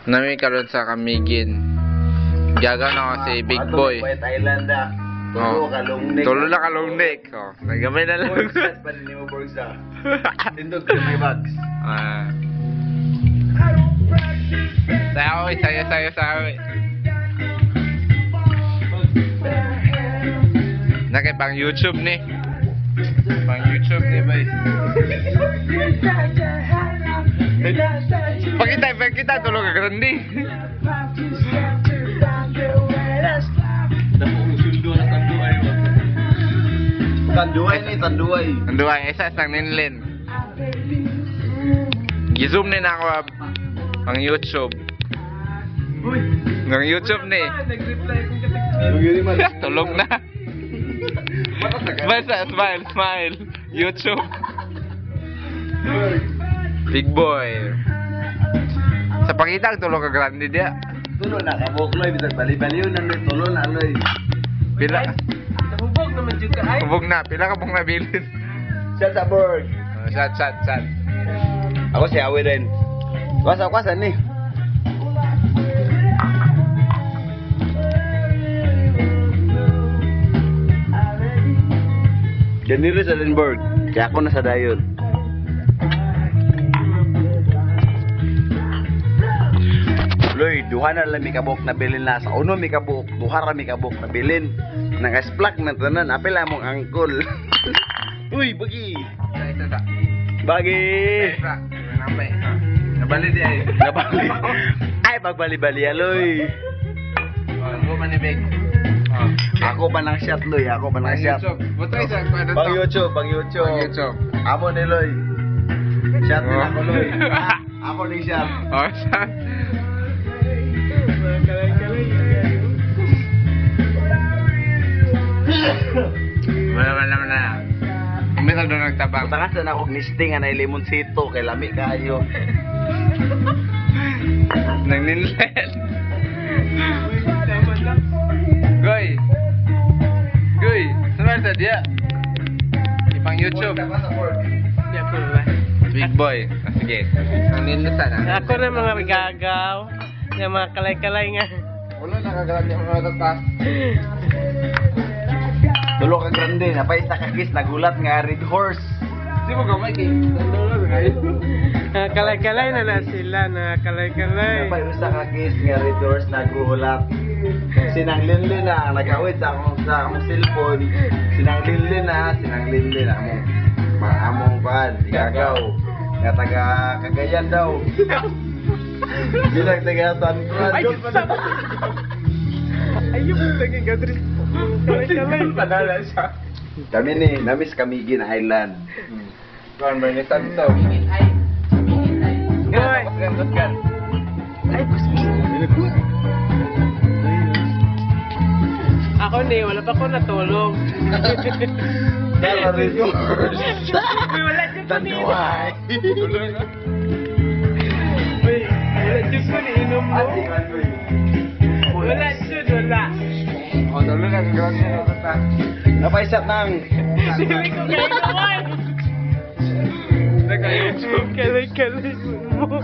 Nami karon sa Kamigin. Gaga na ako si Big Boy. White Island ah. Tulo ka long neck. Tulo na ka long neck. Oh, nagamay na lang. Borgsa pa rin mo Borgsa. Tindog ka may bags. Sayo. Nakay pang YouTube ni. Pang YouTube ni boy. Pakita tulog ka grande. Tanduay. Tanduay isa sang ninlin. Gi-zoom ni na ako pang YouTube. Ng YouTube ni. Tulog na. Smile. YouTube. Big Boy. Sa pakita tulog ka grande dia. Tulo na kabukloy bisag bali-baliw nang tulo na loy. Pila? Hubog naman jud ka ay. Hubog na. Pila ka pong nabilin? Shut up bird. Shot. Ako si Awi rin. Kwasan ni. Ganito sa Lindbergh. Kaya ako na sa dayon. Loy, duha na lang mikabok na bilin na. Sa uno mikabok, duha ra mikabok na bilin. Nag-splak na tanan. Apil among angkol. Uy, bagi. Bagi. Nabali di ay. Nabali. Ay, pagbali-bali aloy. Ako man ni Big. Ako pa ng shot, Loy. Ako pa ng shot. Butay sa kwento to. Pang YouTube. Amo ni Loy. Shot din ako, Loy. Ako ni shot. Oh, shot. Wala naman na. Umital doon nagtabang. Takas na ako nisting na limoncito kay lami kayo. Nagninlen. Goy, saan sa dia? Ipang YouTube. Big Boy. Sige. Nagninlen na. Ako na mga gagaw. Yung mga kalay-kalay nga. Wala nakagalan yung mga tatas. Tulo ka grande, napay sa kakis nagulat nga red horse. Di mo gamay kay. Kalay-kalay na sila. Kalay-kalay. Napay sa kakis nga red horse nagulat. Sinanglinlin na nagawid sa akong cellphone. Sinanglinlin na among pan, gagaw. Nga taga Cagayan daw. Bilang taga San Juan. Ayun, naging gadris. Kalay-kalay. Padala siya. Kami ni, namis Kamigin Island. Kuan ba ni Santo? Goy. Ay, ako ni, wala pa ko natulog. Dala red horse. Uy, wala dyan ko ni. Tanduay. Uy, wala dyan ko ni inom mo. Wala dyan, wala. O, dalo na gagawin niya na ta. Napaisat nang. Hindi ko kayo naman. Naka-YouTube. Kalay-kalay mo.